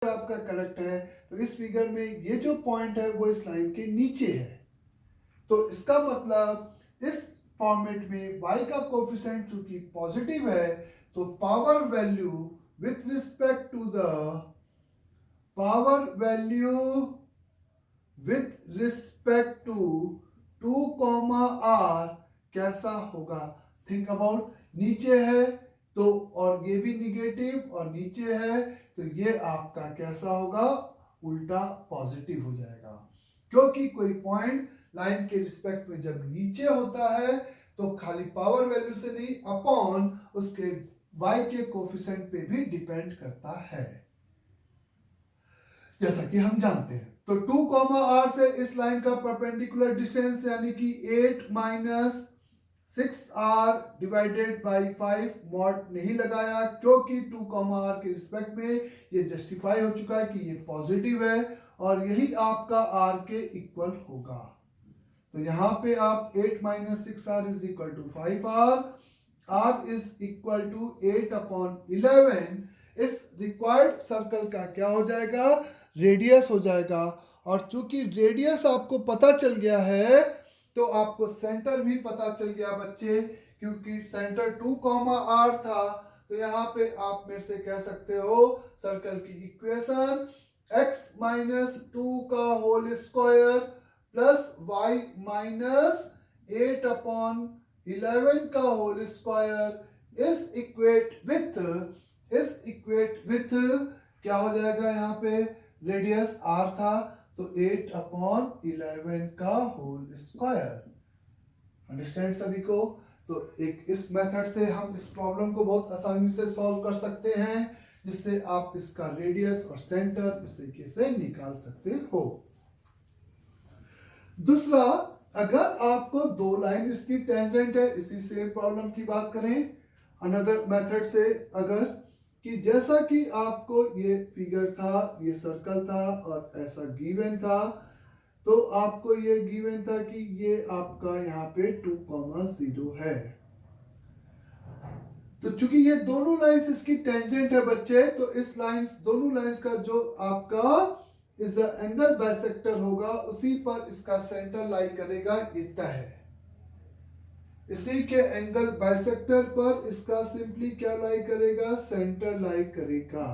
आपका करेक्ट है। तो इस फिगर में ये जो पॉइंट है वो इस लाइन के नीचे है। तो इसका मतलब इस फॉर्मेट में y का कोफिशिएंट चूंकि पॉजिटिव है तो power value with respect to the power value with respect to 2, r कैसा होगा? थिंक अबाउट, नीचे है तो और ये भी निगेटिव और नीचे है तो ये आपका कैसा होगा? उल्टा पॉजिटिव हो जाएगा, क्योंकि कोई पॉइंट लाइन के रिस्पेक्ट में जब नीचे होता है तो खाली पावर वैल्यू से नहीं अपॉन उसके y के कोफिशिएंट पे भी डिपेंड करता है, जैसा कि हम जानते हैं। तो 2, r से इस लाइन का परपेंडिकुलर डिस्टेंस यानी कि 8 - 6r डिवाइडेड बाई 5 मॉड नहीं लगाया, क्योंकि 2, r के रिस्पेक्ट में ये जस्टिफाई हो चुका है कि ये पॉजिटिव है और यही आपका r के इक्वल होगा। तो यहाँ पे आप 8 - 6r is equal to 5r, r is equal to 8/11। इस रिक्वायर्ड सर्कल का क्या हो जाएगा? रेडियस हो जाएगा। और चूंकि रेडियस आपको पता चल गया है तो आपको सेंटर भी पता चल गया बच्चे, क्योंकि सेंटर 2, r था। तो यहाँ पे आप मेरे से कह सकते हो सर्कल की इक्वेशन x - 2 का होल स्क्वायर प्लस y - 8/11 का होल स्क्वायर इस इक्वेट विथ क्या हो जाएगा? यहाँ पे रेडियस r था तो 8/11 का होल स्क्वायर। अंडरस्टैंड सभी को? तो एक इस मेथड से हम इस प्रॉब्लम को बहुत आसानी से सॉल्व कर सकते हैं, जिससे आप इसका रेडियस और सेंटर इस तरीके से निकाल सकते हो। दूसरा, अगर आपको दो लाइन इसकी टेंजेंट है, इसी सेम प्रॉब्लम की बात करें अनदर मेथड से, अगर कि जैसा कि आपको ये फिगर था, ये सर्कल था और ऐसा गिवन था, तो आपको ये गिवन था कि ये आपका यहाँ पे 2, 0 है। तो चूंकि ये दोनों लाइंस इसकी टेंजेंट है बच्चे, तो इस लाइंस दोनों लाइंस का जो आपका इस एंगल बाइसेक्टर होगा उसी पर इसका सेंटर लाई करेगा, ये तय है। इसी के एंगल बाइसेक्टर पर इसका सिंपली क्या लाई करेगा? सेंटर लाई करेगा।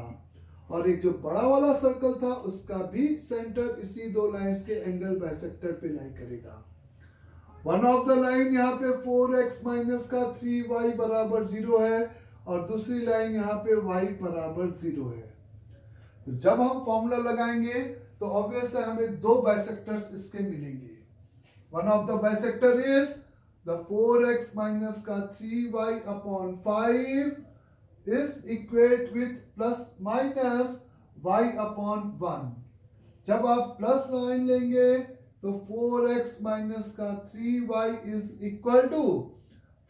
और एक जो बड़ा वाला सर्कल था उसका भी सेंटर इसी दो लाइंस के एंगल बाइसेक्टर पे लाई करेगा। वन ऑफ द लाइन यहाँ पे 4x - का 3y बराबर 0 है और दूसरी लाइन यहाँ पे y बराबर 0 है। तो जब हम फॉर्मूला लगाएंगे तो ऑब्वियस है हमें दो बाइसेक्टर्स इसके मिलेंगे। One of the bisector is the 4x - का 3y/5 is equate with plus minus y/1। जब आप प्लस लाइन लेंगे तो 4x - का 3y इज इक्वल टू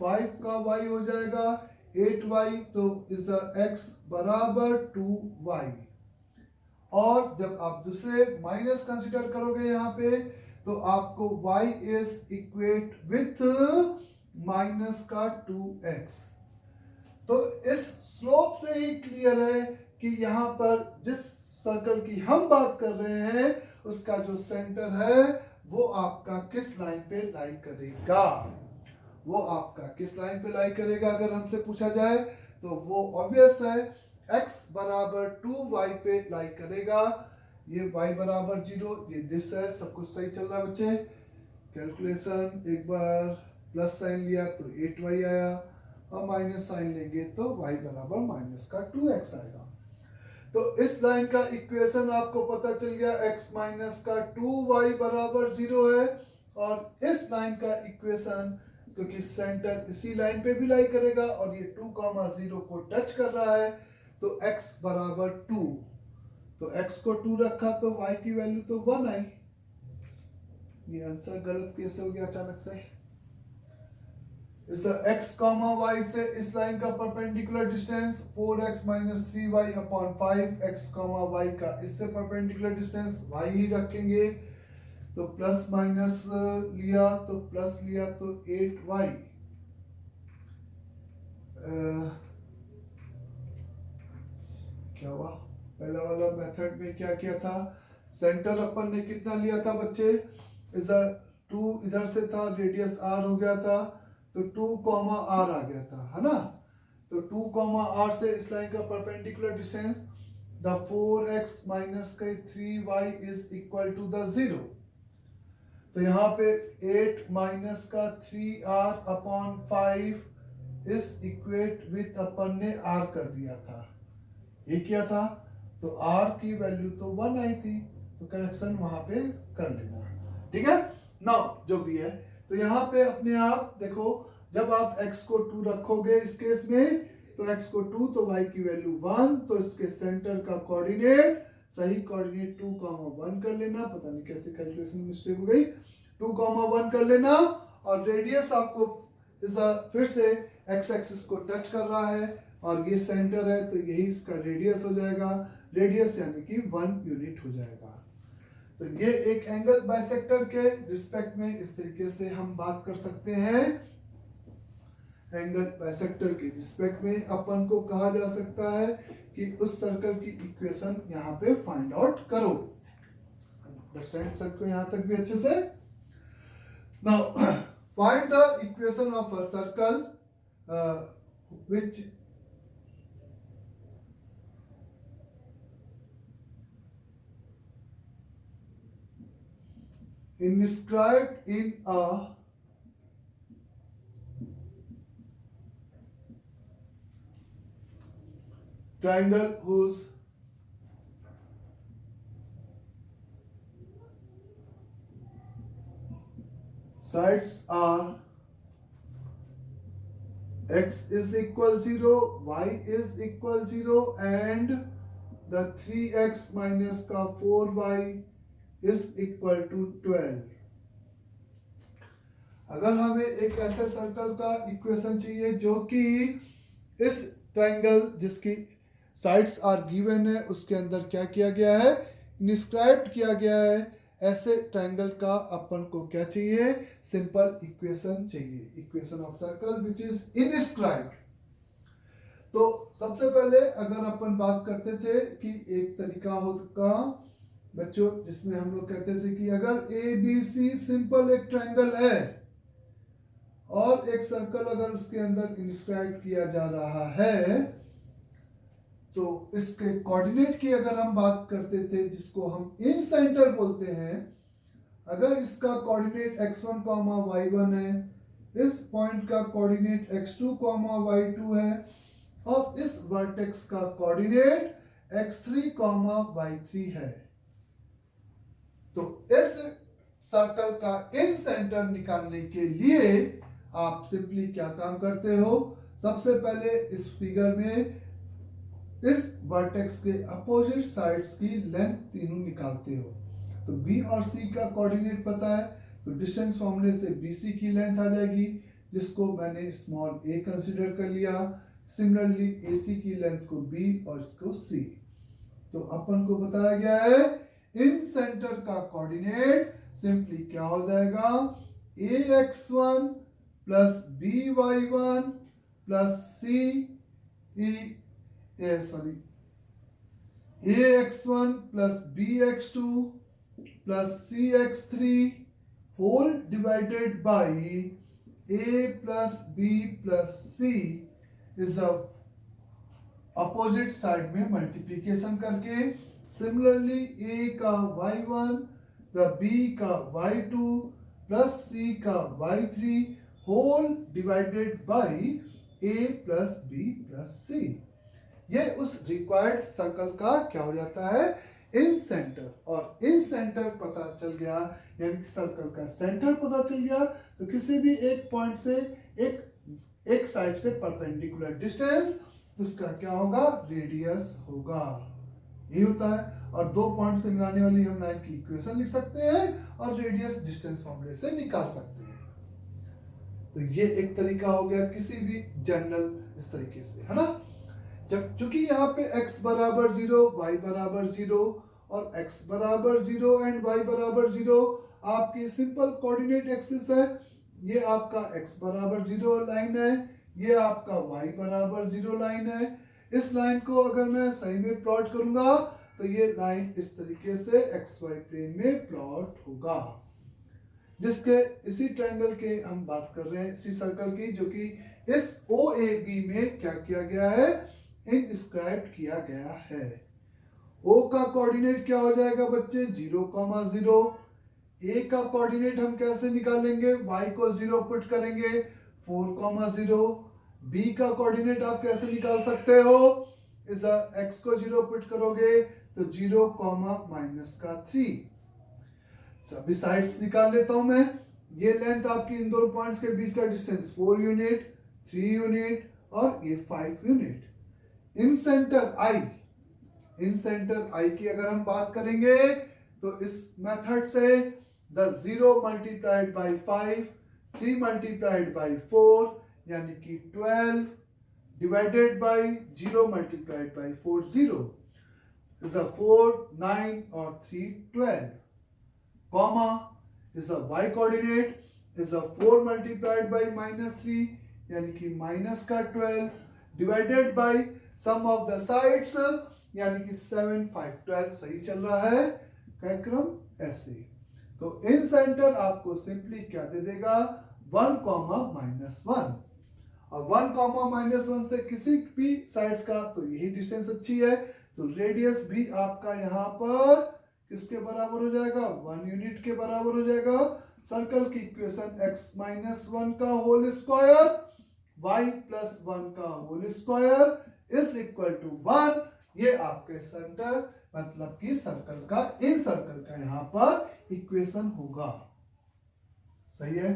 5 का y हो जाएगा 8y, तो इज x बराबर 2y। और जब आप दूसरे माइनस कंसीडर करोगे यहाँ पे तो आपको y is equate with minus का 2x। तो इस स्लोप से ही क्लियर है कि यहाँ पर जिस सर्कल की हम बात कर रहे हैं उसका जो सेंटर है वो आपका किस लाइन पे लाई करेगा? वो आपका किस लाइन पे लाई करेगा अगर हमसे पूछा जाए तो वो ऑब्वियस है x बराबर 2y पे लाई करेगा। ये y बराबर 0, ये दिस है। सब कुछ सही चल रहा है बच्चे? कैलकुलेशन एक बार प्लस साइन लिया तो 8y आया और माइनस साइन लेंगे तो y बराबर माइनस का 2x आएगा। तो इस लाइन का इक्वेशन आपको पता चल गया, x माइनस का 2y बराबर 0 है। और इस लाइन का इक्वेशन क्योंकि सेंटर इसी लाइन पे भी लाई करेगा और ये 2, 0 को टच कर रहा है तो x बराबर 2, तो x को 2 रखा तो y की वैल्यू तो 1 आई। ये आंसर गलत कैसे हो गया अचानक से? इस x, y से इस लाइन का perpendicular distance 4x - 3y/5, x, y का इससे परपेंडिकुलर डिस्टेंस y ही रखेंगे। तो प्लस माइनस लिया तो प्लस लिया तो 8y, क्या हुआ? पहला वाला मेथड में क्या किया था, सेंटर अपन ने कितना लिया था बच्चे, इस 2 इधर से था, रेडियस r हो गया था, तो 2 कॉमा r आ गया था, है ना। तो 2 कॉमा r से इस लाइन का perpendicular distance the 4x minus का 3y is equal to the 0। तो यहाँ पे 8 माइनस का 3r upon 5 is equate with अपन ने r कर दिया था, ये क्या था, तो r की वैल्यू तो 1 आई थी, तो करेक्शन वहां पे कर लेना, ठीक है। नाउ जो भी है, तो यहाँ पे अपने आप देखो, जब आप x को 2 रखोगे इस केस में, तो x को 2 तो y की वैल्यू 1, तो इसके सेंटर का कोऑर्डिनेट, सही कोऑर्डिनेट 2, 1 कर लेना, पता नहीं कैसे कैलकुलेशन मिस्टेक हो गई, 2, 1 कर लेना, और रेडियस आपको इस फिर से x एक्सिस को टच कर रहा है, और ये सेंटर है, तो यही इसका रेडियस हो जाएगा, रेडियस यानी कि 1 यूनिट हो जाएगा। तो ये एक एंगल बाइसेक्टर के रिस्पेक्ट में इस तरीके से हम बात कर सकते हैं। एंगल बाइसेक्टर के रिस्पेक्ट में अपन को कहा जा सकता है कि उस सर्कल की इक्वेशन यहाँ पे फाइंड आउट करो। अंडरस्टैंड सबको यहाँ तक भी अच्छे से। Now find the equation of a circle which inscribed in a triangle whose sides are x is equal 0, y is equal 0 and the 3x minus का 4y is equal to 12। अगर हमें एक ऐसे सर्कल का इक्वेशन चाहिए जो कि इस ट्रायंगल जिसकी साइड्स आर गिवन है उसके अंदर क्या किया गया है, इंस्क्राइब्ड किया गया है, ऐसे ट्रायंगल का अपन को क्या चाहिए, सिंपल इक्वेशन चाहिए, equation of circle which is inscribed. तो सबसे पहले अगर अपन बात करते थे कि एक तरीका होगा बच्चों जिसमें हम लोग कहते थे कि अगर ए बी सी सिंपल एक ट्रायंगल है और एक सर्कल अगर उसके अंदर इंस्क्राइब किया जा रहा है, तो इसके कोऑर्डिनेट की अगर हम बात करते थे जिसको हम इन सेंटर बोलते हैं, अगर इसका कोऑर्डिनेट x1, y1 है, इस पॉइंट का कोऑर्डिनेट x2, y2 है, और इस वर्टेक्स का कोऑर्डिनेट x3, y3 है, तो इस सर्कल का इन सेंटर निकालने के लिए आप सिंपली क्या काम करते हो, सबसे पहले इस फिगर में इस वर्टेक्स के अपोजिट साइड्स की लेंथ तीनों निकालते हो। तो B और C का कोऑर्डिनेट पता है, तो डिस्टेंस फॉर्मूले से BC की लेंथ आ जाएगी, जिसको मैंने स्मॉल a कंसीडर कर लिया। सिमिलरली AC की लेंथ को B और इसको C। तो अपन को बताया गया है इन सेंटर का कोऑर्डिनेट सिंपली क्या हो जाएगा, ax1 plus by1 plus ax1 plus bx2 plus cx3 whole divided by a plus b plus c is opposite side में मल्टीप्लीकेशन करके, सिमिलरली a का y1 द b का y2 प्लस c का y3 whole divided by a plus b plus c। ये उस required circle का क्या हो जाता है, इन सेंटर। और इन सेंटर पता चल गया यानी कि सर्कल का सेंटर पता चल गया, तो किसी भी एक पॉइंट से एक साइड से परपेंडिकुलर डिस्टेंस उसका क्या होगा, रेडियस होगा, यही होता है। और दो पॉइंट से मिलाने वाली हम लाइन की इक्वेशन लिख सकते हैं और रेडियस डिस्टेंस फॉर्मूले से निकाल सकते हैं। तो ये एक तरीका हो गया किसी भी जनरल इस तरीके से, है ना। जब चूंकि यहाँ पे x बराबर 0, y बराबर 0 और x बराबर 0 एंड y बराबर 0 आपकी सिंपल कोऑर्डिनेट एक्सिस है, ये आपका x बराबर 0 लाइन है, ये आपका y बराबर 0 लाइन है। इस लाइन को अगर मैं सही में प्लॉट करूंगा तो ये लाइन इस तरीके से एक्स वाई प्लेन में प्लॉट होगा, जिसके इसी ट्रायंगल के हम बात कर रहे हैं, इसी सर्कल की, जो कि इस OAB में क्या किया गया है, इंस्क्राइब किया गया है। O का कोऑर्डिनेट क्या हो जाएगा बच्चे, 0,0। A का कोऑर्डिनेट हम कैसे निकालेंगे, y को 0 पुट करेंगे, 4,0। B का कोऑर्डिनेट आप कैसे निकाल सकते हो, इस x को 0 पुट करोगे तो 0, -3। सभी साइड्स निकाल लेता हूं मैं। ये लेंथ आपकी इन दोनों पॉइंट्स के बीच का डिस्टेंस 4 यूनिट, 3 यूनिट और ये 5 यूनिट। इन सेंटर I की अगर हम बात करेंगे तो इस मेथड से the 0 multiplied by 5, 3 multiplied by 4 यानी कि 12 divided by 0 multiplied by 4, 0 is a 4, 9 और 3, 12, comma is a y coordinate is a 4 multiplied by -3 यानी कि माइनस का 12 divided by sum of the sides यानी कि 7, 5, 12 सही चल रहा है क्रम ऐसे। तो इन सेंटर आपको सिंपली क्या दे देगा, 1, -1 और 1, -1 से किसी भी साइड्स का तो यही डिस्टेंस अच्छी है, तो रेडियस भी आपका यहाँ पर किसके बराबर हो जाएगा, 1 यूनिट के बराबर हो जाएगा। सर्कल की इक्वेशन x -1 का होल स्क्वायर y +1 का whole square is equal to 1। ये आपके सेंटर मतलब कि सर्कल का, इन सर्कल का यहाँ पर इक्वेशन होगा। सही है।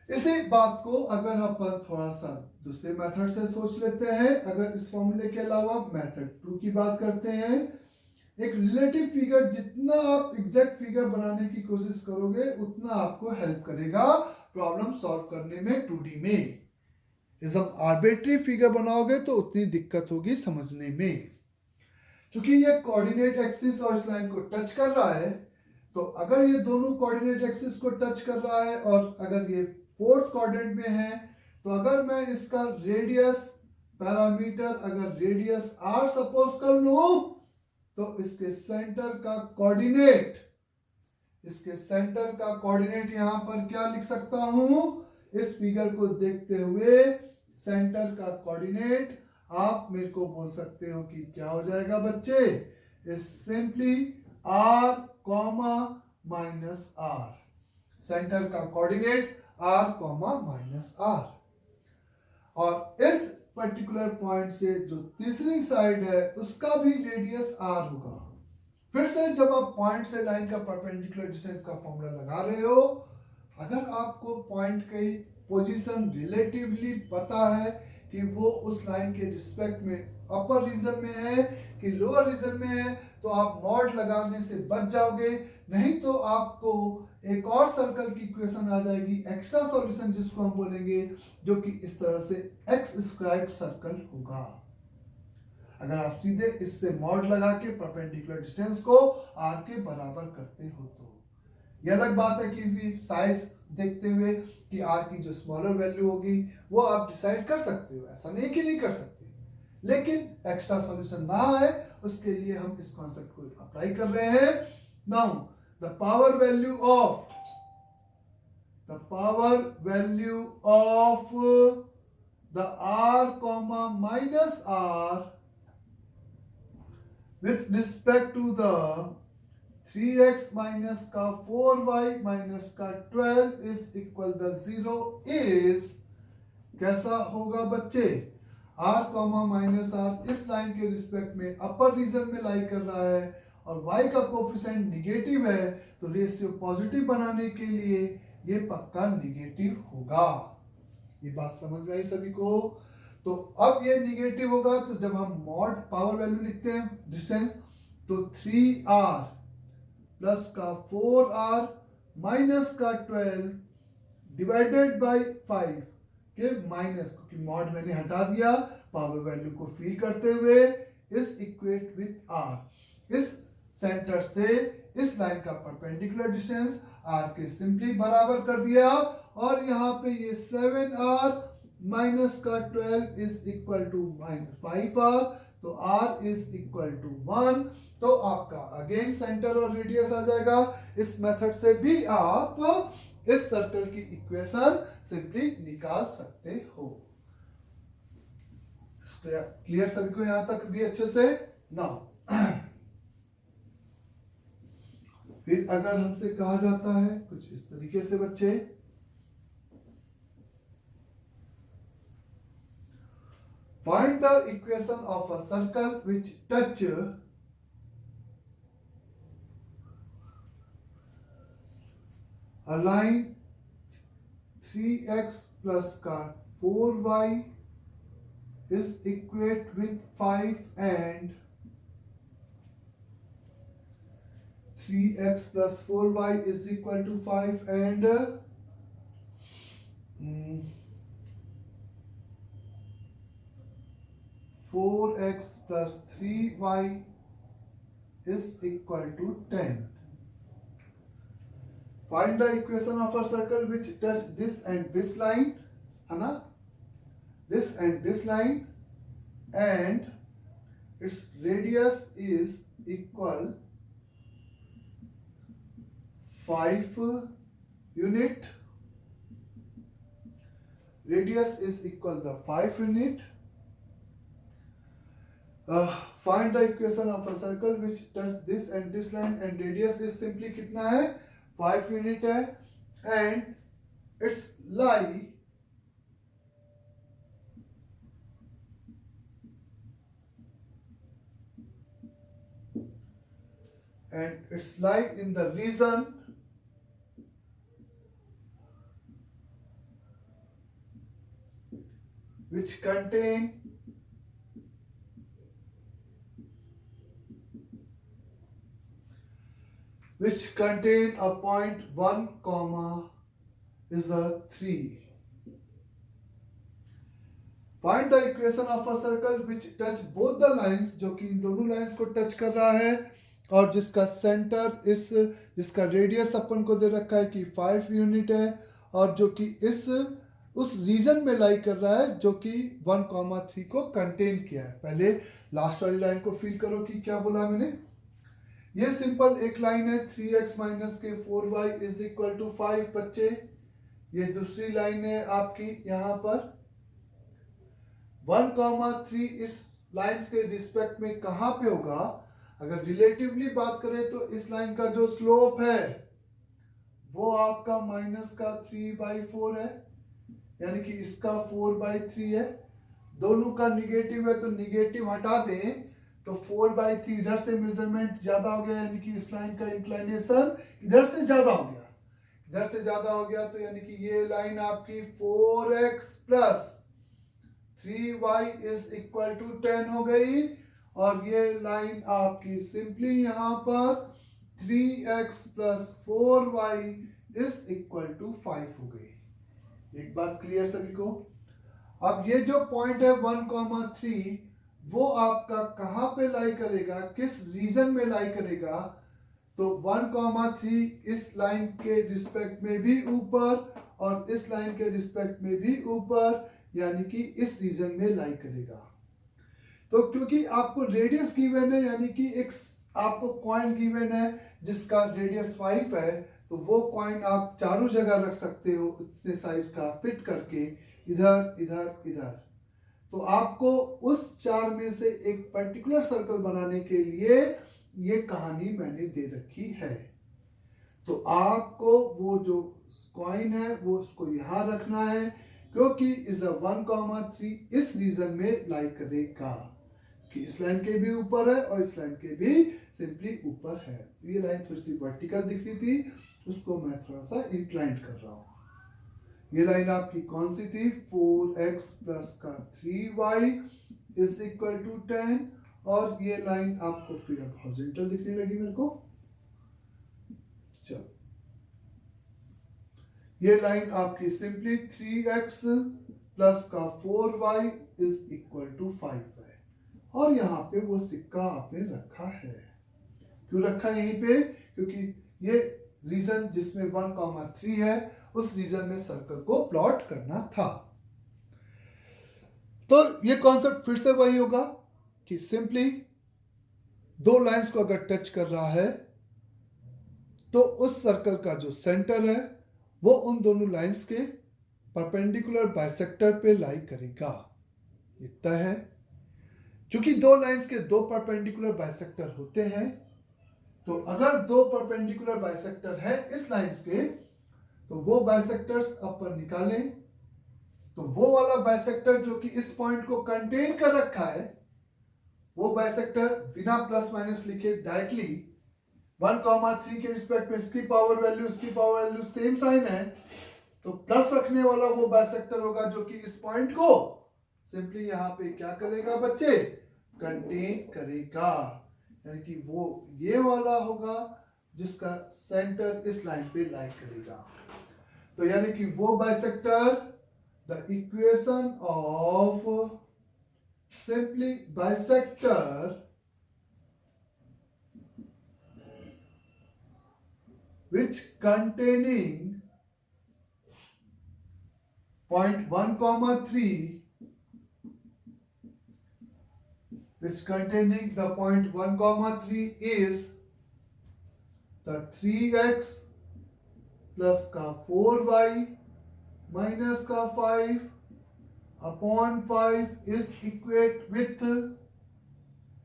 इसी बात को अगर अपन थोड़ा सा दूसरे मेथड से सोच लेते हैं, अगर इस फॉर्मूले के अलावा मेथड 2 की बात करते हैं, एक रिलेटिव फिगर जितना आप एग्जैक्ट फिगर बनाने की कोशिश करोगे उतना आपको हेल्प करेगा प्रॉब्लम सॉल्व करने में 2D में। जब आर्बिट्री फिगर बनाओगे तो उतनी दिक्कत होगी समझने में। क्योंकि ये कोऑर्डिनेट एक्सिस और इस लाइन को टच कर रहा है, तो अगर ये दोनों कोऑर्डिनेट एक्सिस को टच कर रहा है और अगर ये फोर्थ क्वाड्रेंट में है, तो अगर मैं इसका रेडियस पैरामीटर अगर रेडियस r सपोज कर लूं, तो इसके सेंटर का कोऑर्डिनेट, इसके सेंटर का कोऑर्डिनेट यहां पर क्या लिख सकता हूं, इस फिगर को देखते हुए सेंटर का कोऑर्डिनेट आप मेरे को बोल सकते हो कि क्या हो जाएगा बच्चे, is simply r, -r। Centre का कोऑर्डिनेट r, -r। और इस पर्टिकुलर पॉइंट से जो तीसरी साइड है उसका भी रेडियस r होगा। फिर से जब आप पॉइंट से लाइन का परपेंडिकुलर डिस्टेंस का फॉर्मूला लगा रहे हो, अगर आपको पॉइंट की पोजीशन रिलेटिवली पता है कि वो उस लाइन के रिस्पेक्ट में अपर रीजन में है कि लोअर रीजन में है, तो आप मॉड लगाने से बच जाओगे। नहीं तो आपको एक और सर्कल की इक्वेशन आ जाएगी, एक्स्ट्रा सॉल्यूशन जिसको हम बोलेंगे, जो कि इस तरह से एक्स स्क्राइब्ड सर्कल होगा। अगर आप सीधे इससे मॉड लगा के परपेंडिकुलर डिस्टेंस को r के बराबर करते हो तो यह अलग बात है कि साइज देखते हुए कि r की जो स्मॉलर वैल्यू होगी वो आप डिसाइड कर सकते हो, ऐसा नहीं कि नहीं कर सकते, लेकिन एक्स्ट्रा सॉल्यूशन ना आए उसके लिए हम इस कॉन्सेप्ट को अप्लाई कर रहे हैं। Now the power value of the r, -r with respect to the 3x minus का 4y minus का 12 is equal the 0 is कैसा होगा बच्चे, r, -r इस लाइन के रिस्पेक्ट में अपर रीजन में लाई कर रहा है और y का कोफिशिएंट निगेटिव है, तो रेशियो पॉजिटिव बनाने के लिए ये पक्का निगेटिव होगा। ये बात समझ में आई सभी को। तो अब ये निगेटिव होगा, तो जब हम मॉड पावर वैल्यू लिखते हैं डिस्टेंस, तो 3r प्लस का 4r माइनस का 12 डिवाइडेड बाय 5 के माइनस, क्योंकि मॉड मैंने हटा दिया, पावर वैल्यू को फील करते हुए इस इक्वेट विथ r। इस सेंटर से इस लाइन का परपेंडिकुलर डिस्टेंस r के सिंपली बराबर कर दिया, और यहाँ पे ये 7r माइनस का 12 इज इक्वल टू -5r, तो r इज इक्वल टू 1। तो आपका अगेन सेंटर और रेडियस आ जाएगा। इस मेथड से भी आप इस सर्कल की इक्वेशन सिंपली निकाल सकते हो। क्लियर सभी को यहां तक भी अच्छे से? नाउ फिर अगर हमसे कहा जाता है कुछ इस तरीके से बच्चे, find the equation of a circle which touch a line 3x plus का 4y is equate with 5 and 3x plus 4y is equal to 5 and 4x plus 3y is equal to 10. Find the equation of a circle which touch this and this line, है ना? This and this line, and its radius is equal 5 unit. Radius is equal the 5 unit. Find the equation of a circle which touch this and this line, and radius is simply कितना है? 5 unit है, and its lie in the region which contain a point 1 comma is a 3. Find the equation of a circle which touch both the lines, जो कि इन दोनों lines को touch कर रहा है और जिसका सेंटर जिसका रेडियस अपन को दे रखा है कि 5 यूनिट है, और जो कि उस रीजन में लाई कर रहा है जो कि 1,3 को कंटेन किया है। पहले लास्ट वाली लाइन को फील करो कि क्या बोला मैंने। ये सिंपल एक लाइन है 3x माइनस के 4y इज इक्वल टू 5 बच्चे। ये दूसरी लाइन है आपकी यहाँ पर 1,3 इस लाइंस के रिस्पेक्ट में कहाँ पे होगा? अगर रिलेटिवली बात करें तो इस लाइन का जो स्लोप है वो आपका माइनस का 3/4 है, यानी कि इसका 4/3 है। दोनों का निगेटिव है तो निगेटिव हटा दें तो 4/3 इधर से मेजरमेंट ज्यादा हो गया, यानी कि इस लाइन का इंक्लिनेशन इधर से ज्यादा हो गया। इधर से ज्यादा हो गया तो यानी कि ये लाइन आपकी 4x plus 3y is equal to 10 हो गई, और ये लाइन आपकी सिंपली यहां पर 3x plus 4y is equal to 5 हो गई। एक बात क्लियर सभी को? अब ये जो पॉइंट है 1,3 वो आपका कहां पे लाई करेगा, किस रीजन में लाई करेगा? तो 1,3 इस लाइन के रिस्पेक्ट में भी ऊपर और इस लाइन के रिस्पेक्ट में भी ऊपर, यानी कि इस रीजन में लाई करेगा। तो क्योंकि आपको रेडियस गिवन है, यानी कि एक आपको कॉइन गिवन है जिसका रेडियस 5 है, तो वो कॉइन आप चारों जगह रख सकते हो इतने साइज का फिट करके, इधर इधर इधर। तो आपको उस चार में से एक पर्टिकुलर सर्कल बनाने के लिए ये कहानी मैंने दे रखी है। तो आपको वो जो कॉइन है वो उसको यहां रखना है, क्योंकि इज अ 1,3 इस रीजन में लाई करेगा कि इस लाइन के भी ऊपर है और इस लाइन के भी सिंपली ऊपर है। ये लाइन थोड़ी सी वर्टिकल दिख रही थी, उसको मैं थोड़ा सा इंक्लाइंड कर रहा हूं। ये लाइन आपकी कौन सी थी? 4x प्लस का 3y इज इक्वल टू 10, और ये लाइन आपको फिर अब हॉरिजॉन्टल दिखने लगी मेरे को। चलो, ये लाइन आपकी सिंपली 3x प्लस का 4y इज इक्वल टू 5 है, और यहाँ पे वो सिक्का आपने रखा है। क्यों रखा है यहीं पे? क्योंकि ये रीजन जिसमें 1,3 है उस रीजन में सर्कल को प्लॉट करना था। तो ये कॉन्सेप्ट फिर से वही होगा कि सिंपली दो लाइंस को अगर टच कर रहा है तो उस सर्कल का जो सेंटर है वो उन दोनों लाइंस के परपेंडिकुलर बाइसेक्टर पे लाई करेगा। ये तय है। क्योंकि दो लाइंस के दो परपेंडिकुलर बाइसेक्टर होते हैं, तो अगर दो परपेंडिकुलर बाइसेक्टर है इस लाइंस के, तो वो बाइसेक्टर्स अपर निकालें, तो वो वाला बाइसेक्टर जो कि इस पॉइंट को कंटेन कर रखा है, वो बाइसेक्टर बिना प्लस माइनस लिखे डायरेक्टली 1,3 के रिस्पेक्ट में इसकी पावर वैल्यू सेम साइन है, तो प्लस रखने वाला वो बाइसेक्टर होगा जो कि इस पॉइंट को सिंपली यहां पे क्या करेगा बच्चे, कंटेन करेगा। यानी कि वो ये वाला होगा जिसका सेंटर इस लाइन पे लाई करेगा। तो यानी कि वो bisector, the equation of simply bisector which containing point 1,3, which containing the point 1,3 is the 3x plus का 4y minus का 5 upon 5 is equate with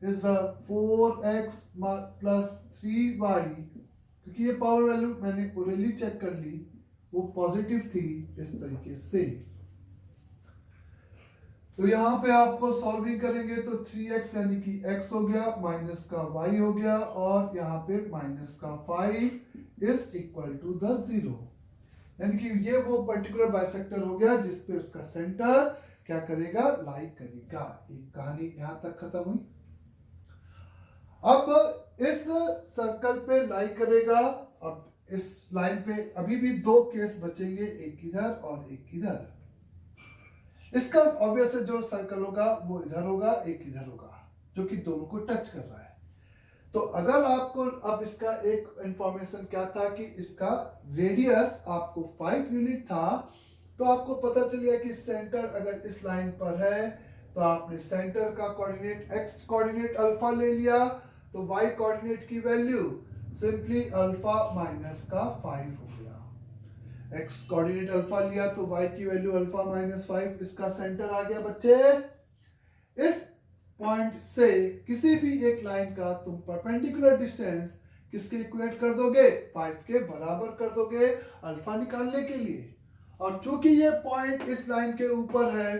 is a 4x plus 3y, क्योंकि ये पावर वैल्यू मैंने ओरली चेक कर ली, वो positive थी इस तरीके से। तो यहाँ पे आपको सॉल्विंग करेंगे तो 3x यानी कि x हो गया, माइनस का y हो गया, और यहाँ पे माइनस का 5 इज इक्वल टू द 0। यानी कि ये वो पर्टिकुलर बाइसेक्टर हो गया जिसपे उसका सेंटर क्या करेगा, लाई करेगा। एक कहानी यहाँ तक खत्म हुई। अब इस सर्कल पे लाई करेगा। अब इस लाइन पे अभी भी दो केस बचेंगे, एक इधर और एक इधर। इसका ऑब्वियस जो सर्कल होगा वो इधर होगा, एक इधर होगा, जो कि दोनों को टच कर रहा है। तो अगर आपको अब इसका एक इंफॉर्मेशन क्या था कि इसका रेडियस आपको 5 यूनिट था, तो आपको पता चल गया कि सेंटर अगर इस लाइन पर है तो आपने सेंटर का कोऑर्डिनेट x कोऑर्डिनेट अल्फा ले लिया, तो y कोऑर्डिनेट की वैल्यू सिंपली अल्फा माइनस का 5 हो गया। x कोऑर्डिनेट अल्फा लिया तो y की वैल्यू अल्फा माइनस 5, इसका सेंटर आ गया बच्चे। इस पॉइंट से किसी भी एक लाइन का तुम परपेंडिकुलर डिस्टेंस किसके इक्वेट कर दोगे, 5 के बराबर कर दोगे अल्फा निकालने के लिए। और चूंकि ये पॉइंट इस लाइन के ऊपर है,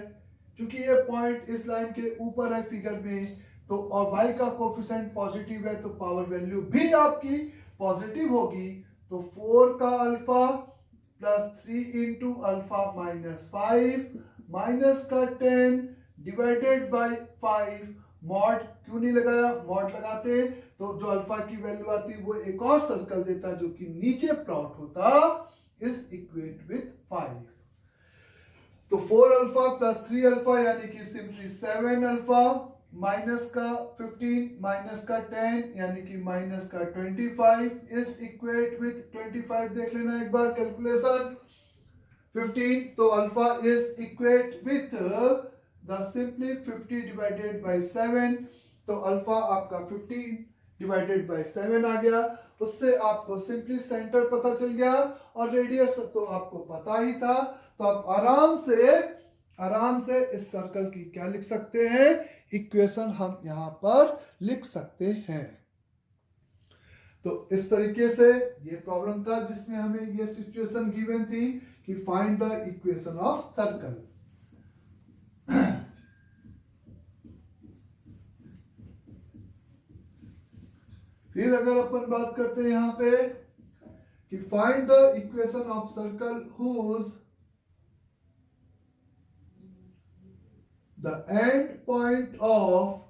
चूंकि ये पॉइंट इस लाइन के ऊपर है फिगर में, तो और y का कोफिशिएंट पॉजिटिव है तो पावर वैल्यू भी आपकी पॉजिटिव होगी। तो 4 का alpha plus 3 into alpha minus 5 minus का 10 डिवाइडेड बाय 5, मॉड क्यों नहीं लगाया, मॉड लगाते तो जो अल्फा की वैल्यू आती वो एक और सर्कल देता जो कि नीचे प्लॉट होता, इज इक्वेट विथ 5। तो 4 अल्फा प्लस 3 अल्फा यानी कि सिंपली 7 अल्फा माइनस का 15 माइनस का 10 यानी कि माइनस का 25 इज इक्वेट विथ 25। देख लेना एक बार कैलकुलेशन। 15 तो alpha is equate with the simply 50 divided by 7, तो अल्फा आपका 15 डिवाइडेड बाय 7 आ गया। उससे आपको सिंपली सेंटर पता चल गया और रेडियस तो आपको पता ही था। तो आप आराम से इस सर्कल की क्या लिख सकते हैं, इक्वेशन हम यहां पर लिख सकते हैं। तो इस तरीके से ये प्रॉब्लम था जिसमें हमें ये सिचुएशन गिवन थी कि find the equation of circle. फिर अगर अपन बात करते हैं यहां पे कि find the equation of circle whose the end point of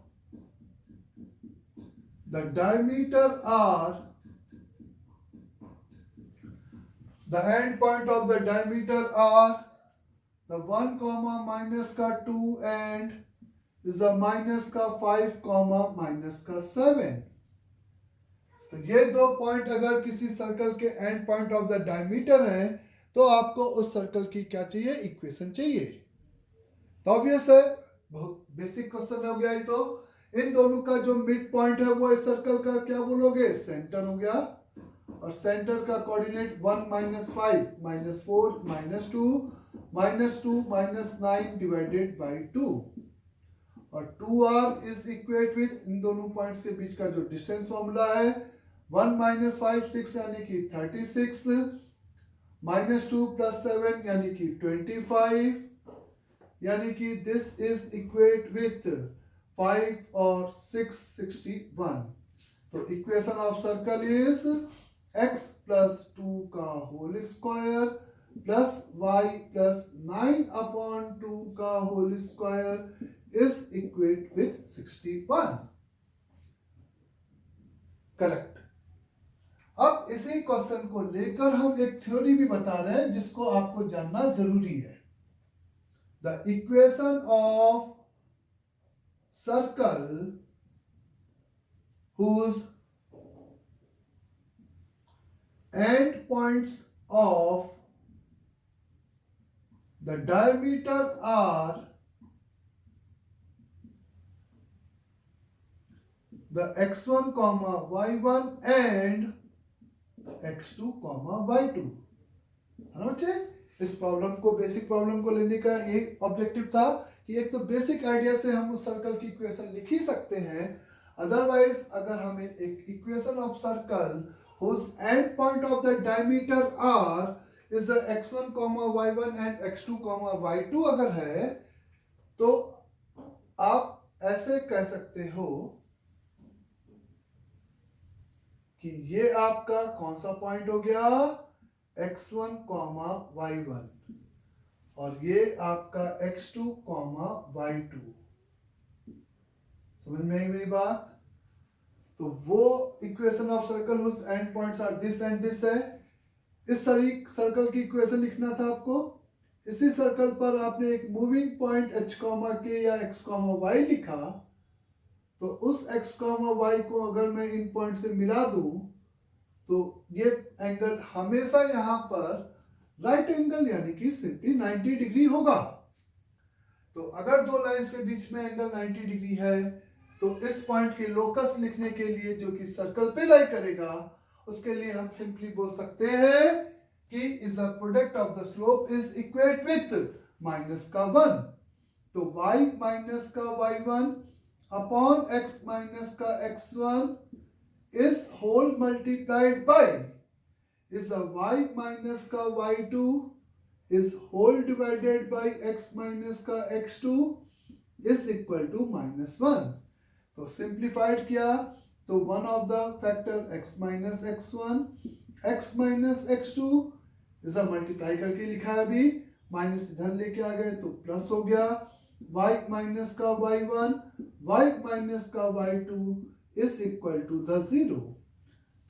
the diameter r, the end point of the diameter r, the 1 comma minus का 2 and is a minus का 5 comma minus का 7। तो ये दो पॉइंट अगर किसी सर्कल के and point of the diameter है तो आपको उस सर्कल की क्या चाहिए, इक्वेशन चाहिए। तो ऑब्वियस है बहुत बेसिक क्वेश्चन हो गया ये तो। इन दोनों का जो मिड पॉइंट है वो इस सर्कल का क्या बोलोगे, सेंटर हो गया। और सेंटर का कोऑर्डिनेट 1 -5 -4 -2 -2 -9 डिवाइडेड बाई 2। और 2r इज इक्वेट विथ इन दोनों पॉइंट्स के बीच का जो डिस्टेंस फॉर्मूला है 1 -5 6 यानी कि 36 -2 + 7 यानी कि 25 यानी कि दिस इज इक्वेट विथ 5 और 6 61। तो equation of circle is x + 2 का होल स्क्वायर प्लस y + 9/2 का whole square is equate with 61। Correct. अब इसी क्वेश्चन को लेकर हम एक थ्योरी भी बता रहे हैं जिसको आपको जानना जरूरी है। The equation of circle whose end points of the diameter are the x1, y1 and x2, y2 है ना बच्चे। इस प्रॉब्लम को, बेसिक प्रॉब्लम को लेने का यही ऑब्जेक्टिव था कि एक तो बेसिक आइडिया से हम उस सर्कल की इक्वेशन लिख ही सकते हैं। अदरवाइज अगर हमें एक equation of circle whose end point of the diameter r is the x1, y1 and x2, y2 अगर है तो आप ऐसे कह सकते हो कि ये आपका कौन सा पॉइंट हो गया, x1, y1 और ये आपका x2, y2। समझ में आई मेरी बात। तो वो equation of circle whose end points are this and this है। इस सर्कल की इक्वेशन लिखना था आपको। इसी सर्कल पर आपने एक मूविंग पॉइंट h, k या x, y लिखा, तो उस x, y को अगर मैं इन पॉइंट से मिला दूं तो ये एंगल हमेशा यहां पर राइट एंगल यानी कि सिंपली 90 डिग्री होगा। तो अगर दो लाइंस के बीच में एंगल 90 डिग्री है तो इस पॉइंट के लोकस लिखने के लिए जो कि सर्कल पे लाई करेगा उसके लिए हम सिंपली बोल सकते हैं कि is the product of the slope is equate with minus का 1। तो y माइनस का y1 अपॉन x माइनस का x1 is whole multiplied by is a y minus का y2 is whole divided by x minus का x2 is equal to -1। तो simplified किया तो one of the factor x minus x1 x minus x2 इसे multiply करके लिखा है, अभी माइनस इधर लेके आ गए तो प्लस हो गया, y माइनस का y1 y माइनस का y2 is equal to the 0।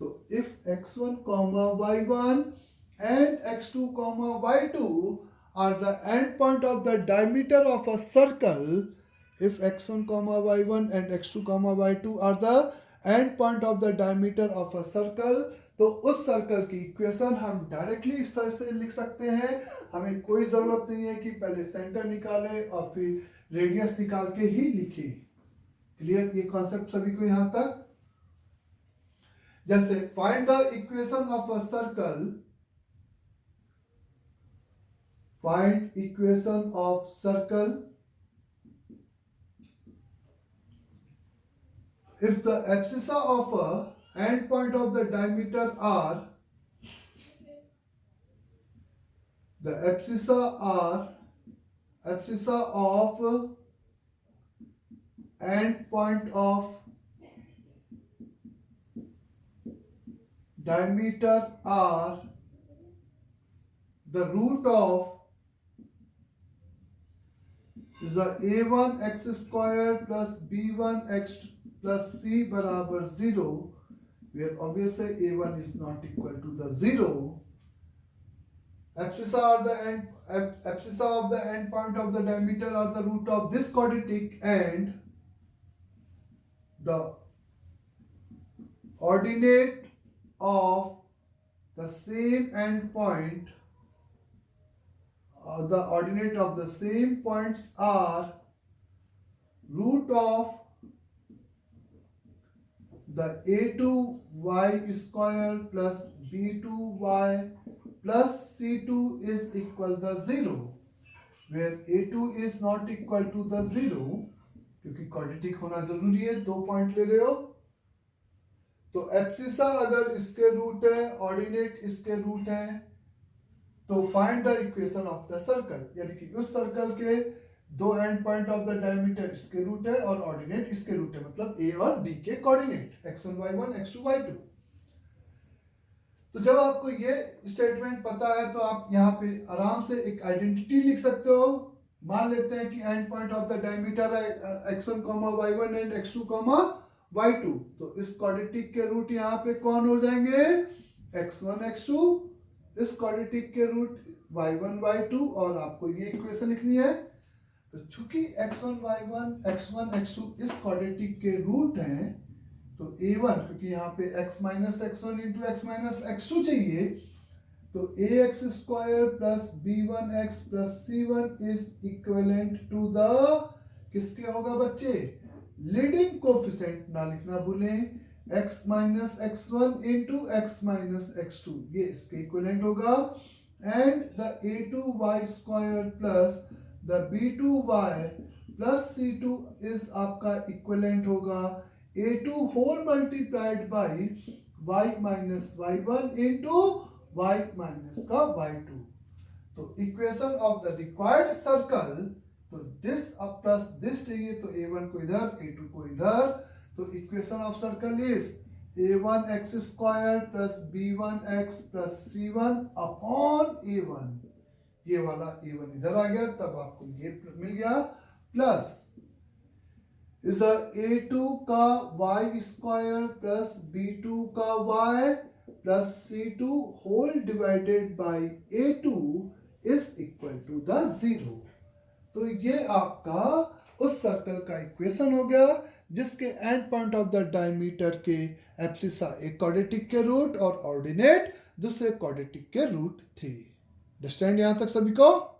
तो if x1, y1 and x2, y2 are the end point of the diameter of a circle, if x1, y1 and x2, y2 are the end point of the diameter of a circle, तो उस circle की equation हम directly इस तरह से लिख सकते हैं। हमें कोई जरूरत नहीं है कि पहले सेंटर निकाले और फिर रेडियस निकाल के ही लिखे। क्लियर ये कॉन्सेप्ट सभी को यहां तक। जैसे find the equation of a circle, find equation of circle if the abscissa of a end point of the diameter r, the abscissa of end point of diameter r, the root of is a a1 x square plus b1 x plus c बराबर 0, where obviously a1 is not equal to the 0. Abscissa of the end point of the diameter or the root of this quadratic and the ordinate of the same end point or the ordinate of the same points are root of the a2y square plus b2y plus c2 is equal to 0, where a2 is not equal to the 0, क्योंकि quadratic होना जरूरी है, 2 point ले रहे हो, तो abscissa अगर इसके रूट है, ऑर्डिनेट इसके रूट है, तो find the equation of the circle, यानी कि उस सर्कल के दो and point of the diameter इसके रूट है और ऑर्डिनेट इसके रूट है, मतलब ए और बी के coordinate x1 y1 x2 y2। तो जब आपको ये स्टेटमेंट पता है तो आप यहाँ पे आराम से एक आइडेंटिटी लिख सकते हो। मान लेते हैं कि and point of the diameter है x1, y1 and x2, y2, तो इस क्वाड्रेटिक के रूट यहाँ पे कौन हो जाएंगे, x1 x2, इस क्वाड्रेटिक के रूट y1 y2, और आपको ये इक्वेशन लिखनी है। तो चूंकि x1 y1 x1 x2 इस क्वाड्रेटिक के रूट हैं, तो a1, क्योंकि यहाँ पे x minus x1 into x minus x2 चाहिए, तो ax square plus b1x plus c1 is equivalent to the, किसके होगा बच्चे, लीडिंग कोफिशिएंट ना लिखना भूलें, x minus x1 into x minus x2, ये इसके इक्विवेलेंट होगा, and the a2y square plus the b2y plus c2 is आपका इक्विवेलेंट होगा a2 whole multiplied by y minus y1 into y minus का y2। तो equation of the required circle, तो this अब plus this चाहिए, तो a1 को इधर a2 को इधर, तो equation of circle is a1x square plus b1x plus c1 upon a1, ये वाला a1 इधर आ गया, तब आपको ये मिल गया, प्लस इस a2 का y स्क्वायर प्लस b2 का y plus c2 whole divided by a2 is equal to the 0। तो ये आपका उस सर्कल का इक्वेशन हो गया जिसके and point of the diameter के एब्सिसा एक क्वाड्रेटिक के रूट और ऑर्डिनेट दूसरे क्वाड्रेटिक के रूट थे। अंडरस्टैंड यहां तक सभी को?